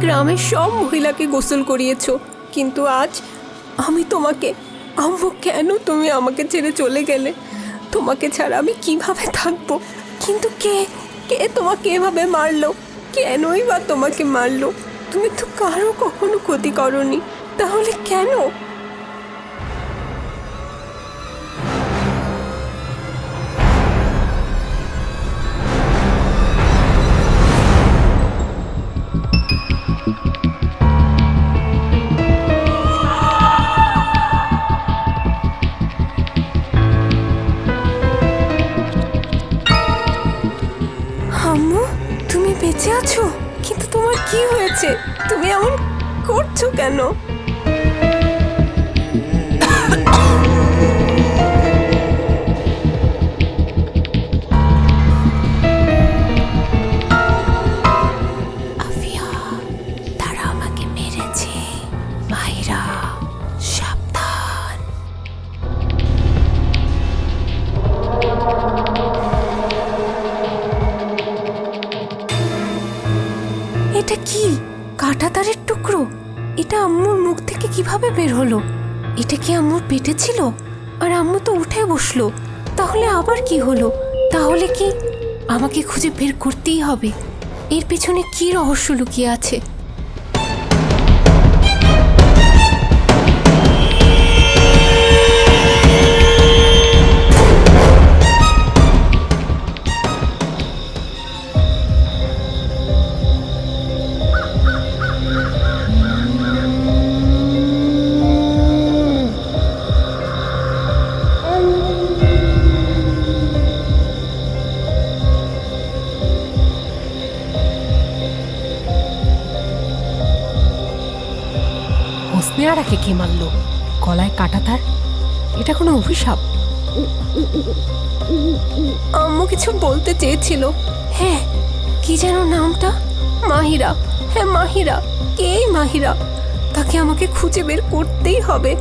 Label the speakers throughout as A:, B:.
A: গ্রামের সব মহিলাকে গোসল করিয়েছো, কিন্তু আজ আমি তোমাকে, আম্মু কেন তুমি আমাকে ছেড়ে চলে গেলে? তোমাকে ছাড়া আমি কিভাবে থাকবো? কিন্তু কে কে তোমাকে এভাবে মারলো? কেনই বা তোমাকে মারলো? তুমি তো কারো কখনো ক্ষতি করনি, তাহলে কেন? আম্মু, তুমি বেঁচে আছো? কিন্তু তোমার কি হয়েছে? তুমি এমন করছো কেন? আফিয়া, তারা আমাকে মেরেছে। মাহিরা, সাবধান। এটা কি? কাঁটা তারের টুকরো? এটা আম্মুর মুখ থেকে কিভাবে বের হলো? এটা কি আম্মুর পেটে ছিল? আর আম্মু তো উঠে বসলো, তাহলে আবার কি হলো? তাহলে কি আমাকে খুঁজে বের করতেই হবে? এর পেছনে কি রহস্য লুকিয়ে আছে?
B: হোসনেয়ারাকে কে মারলো? গলায় কাটা তার? এটা কোনো অভিশাপ?
A: আম্মু কিছু বলতে চেয়েছিল। হ্যাঁ, কি যেন নামটা? মাহিরা। হ্যাঁ, মাহিরা। কে মাহিরা? তাকে আমাকে খুঁজে বের করতেই হবে।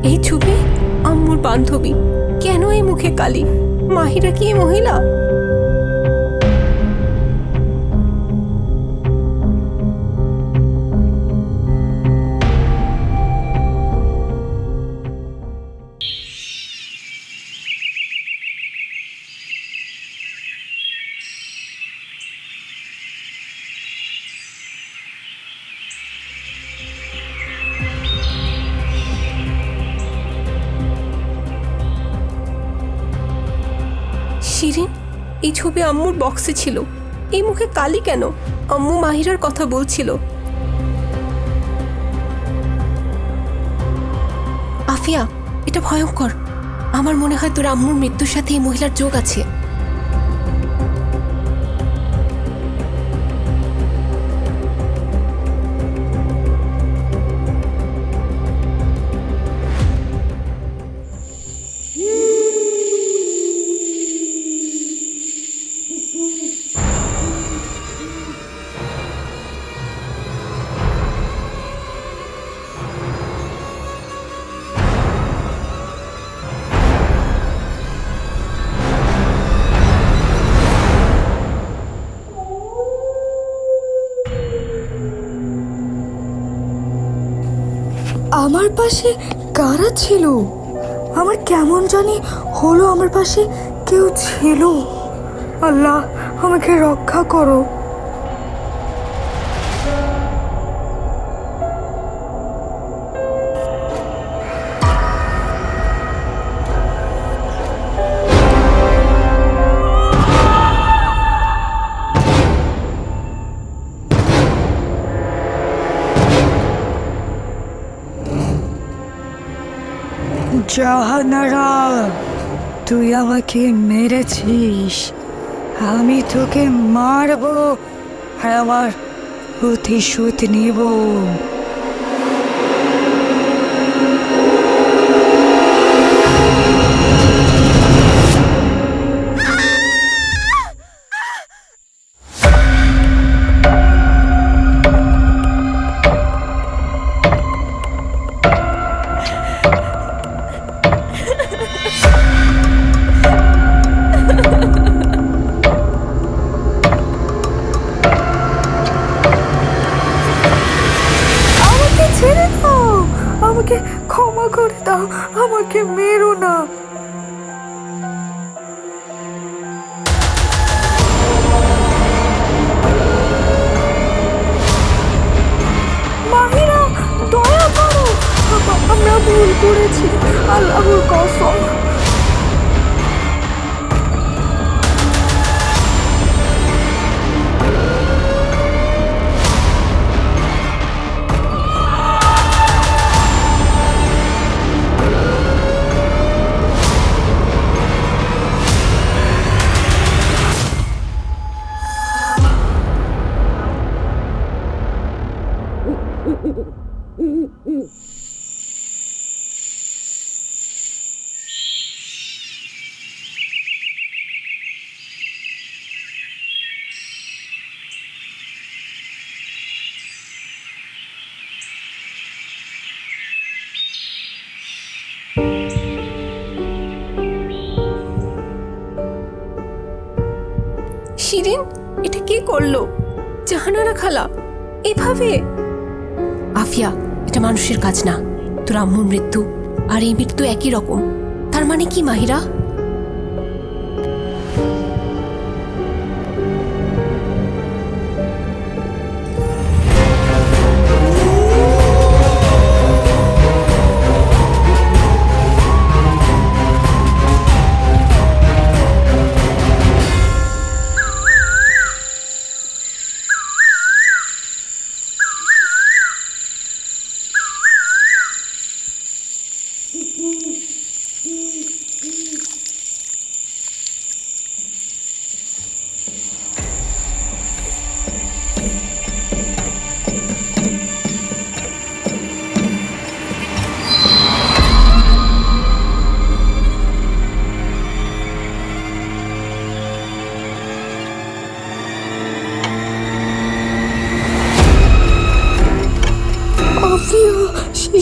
A: এই ছবি আম্মুর বান্ধবী। কেন এই মুখে কালি? মাহিরা কি এই মহিলা? শিরিন, এই ছবি আম্মুর বক্সে ছিল। এই মুখে কালি কেন? আম্মু মাহিরার কথা বলছিল। আফিয়া, এটা ভয়ঙ্কর। আমার মনে হয় তোর আম্মুর মৃত্যুর সাথে এই মহিলার যোগ আছে।
C: আমার পাশে কারা ছিল? আমার কেমন জানি হলো আমার পাশে কেউ ছিল। আল্লাহ, আমাকে রক্ষা করো। জাহানারা, তুই আমাকে মেরেছিস, আমি তোকে মারবো আর আমার প্রতিশোধ নিব। আমাকে ছেড়ে দাও, আমাকে ক্ষমা করে দাও, আমাকে মেরো না। মাহিরা, দয়া করো, আমরা ভুল করেছি, আল্লাহর কসম।
A: শিরিন, এটা কে করলো? জাহানারা খালা এভাবে? আফিয়া, এটা মানুষের কাজ না। তোর আম্মুর মৃত্যু আর এই মৃত্যু একই রকম। তার মানে কি মাহিরা?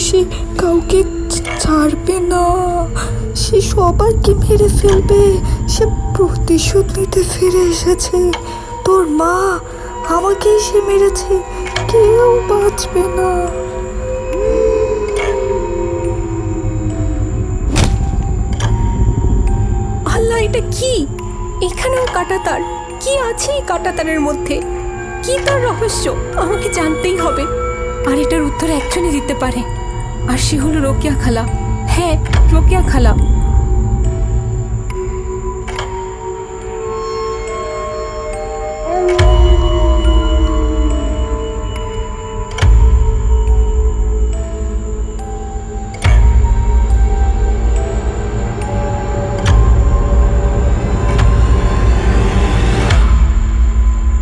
C: সে কাউকে ছাড়বে না, সে সবাইকে মেরে ফেলবে। সে প্রতিশোধ নিতে ফিরে এসেছে। তোর মা, আমাকেই সে মেরেছে, কেউ বাঁচবে না।
A: আল্লাহ, এটা কি? এখানেও কাঁটাতার। কি আছে এই কাঁটাতারের মধ্যে? কি তার রহস্য? আমাকে জানতেই হবে। আর এটার উত্তর একজনই দিতে পারে, আর সে হলো রোকেয়া খালা। হ্যাঁ, রোকেয়া খালা।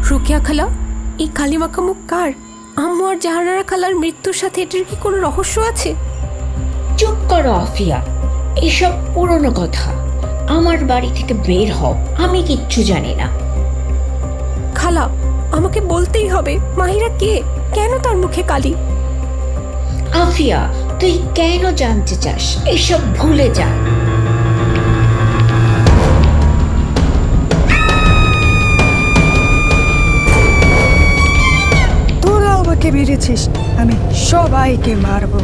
A: রোকেয়া খালা, এই কালিমাখা মুখ কার? আম্মু আর জাহানারা খালার মৃত্যুর সাথে এটার কি কোনো রহস্য আছে?
D: চুপ করো আফিয়া, এসব পুরনো কথা। আমার বাড়ি থেকে বের হও, আমি কিচ্ছু জানি না।
A: খালা, আমাকে বলতেই হবে, মাহিরা কে? কেন তার মুখে কালি?
D: আফিয়া, তুই কেন জানতে চাস? এসব ভুলে যা।
C: তোরা আমাকে মেরেছিস, আমি সবাইকে মারবো।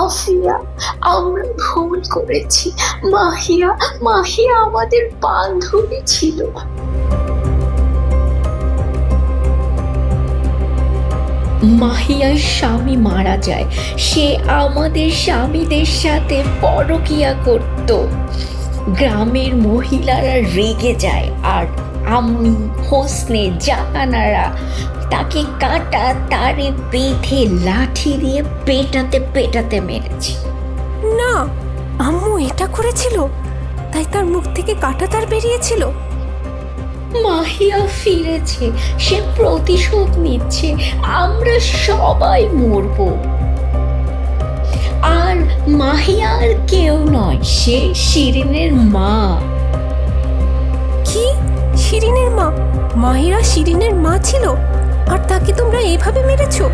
D: আফিয়া, আমরা ভুল করেছি। মাহিয়া মাহিয়া আমাদের বান্ধবী ছিল। মাহিয়ার স্বামী মারা যায়, সে আমাদের স্বামীদের সাথে পরকীয়া করত। গ্রামের মহিলারা রেগে যায়, আর আমি, হোসনে, জাহানারা তাকে কাটা তারে বেঁধে লাঠি দিয়ে পেটাতে পেটাতে মেরেছি।
A: না, আম্মু এটা করেছিল, তাই তার মুখ থেকে কাঁটাতার বেরিয়েছিল।
D: মাহিয়া ফিরেছে, সে প্রতিশোধ নিচ্ছে, আমরা সবাই মরব। আর মাহিয়া আর কেউ নয়, সে শিরিনের মা।
A: কি? শিরিনের মা? মাহিরা শিরিনের মা ছিল, আর তাকে তোমরা এইভাবে মেরেছো?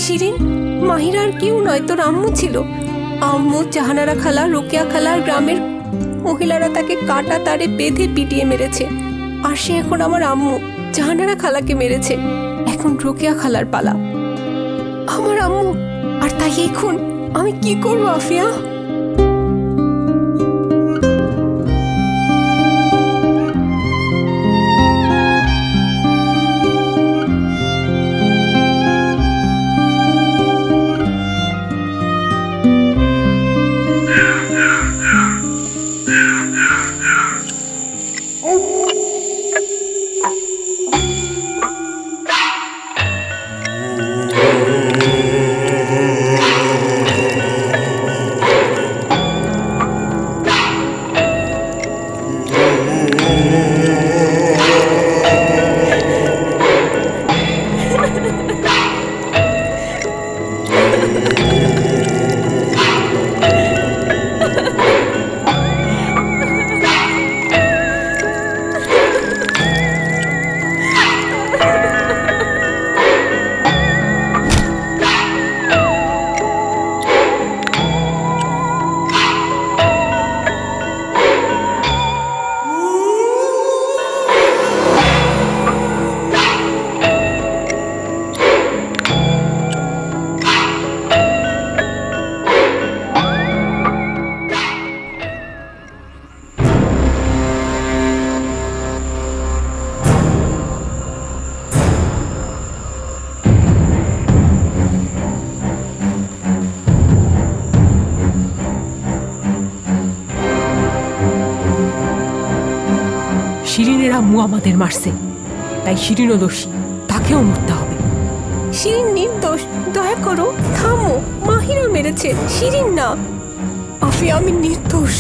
A: শিরিন, মাহিরা আর কেউ নয়, তোর আম্মু ছিল। আম্মু, জাহানারা খালা, রোকেয়া খালা আর গ্রামের মহিলারা তাকে কাটা তারে বেঁধে পিটিয়ে মেরেছে। আর সে এখন আমার আম্মু, জাহানারা খালাকে মেরেছে। এখন রোকেয়া খালার পালা। আমার আম্মু, আর তাই এখন আমি কি করবো আফিয়া?
B: শিরিনের আম্মু আমাদের মারছে, তাই শিরিনও দোষী, তাকেও মরতে হবে।
A: শিরিন নির্দোষ, দয়া করো, থামো। মাহিরা মেরেছে, শিরিন না। আফিয়া, আমি নির্দোষ।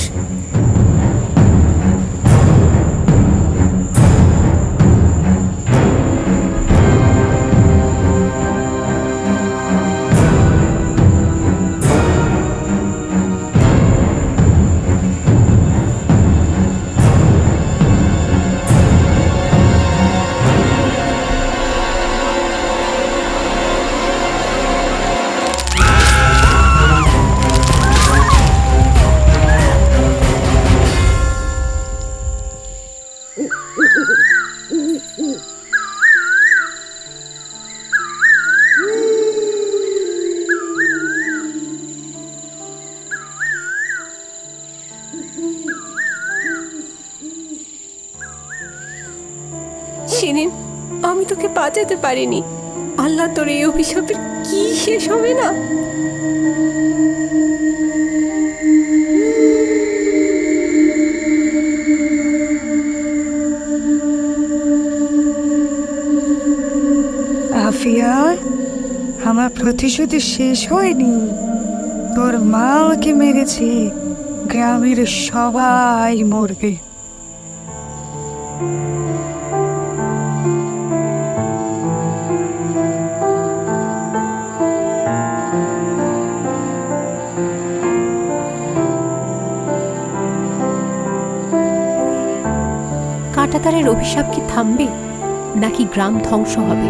A: শিরিন, আমি তোকে বাঁচাতে পারিনি। আল্লাহ, তোর এই অভিশাপের কি শেষ হবে না?
C: আফিয়া, আমার প্রতিশোধ শেষ হয়নি। তোর মা আমাকে মেরেছে, গ্রামের সবাই মরবে।
B: কাঁটাতারের অভিশাপ কি থামবে, নাকি গ্রাম ধ্বংস হবে?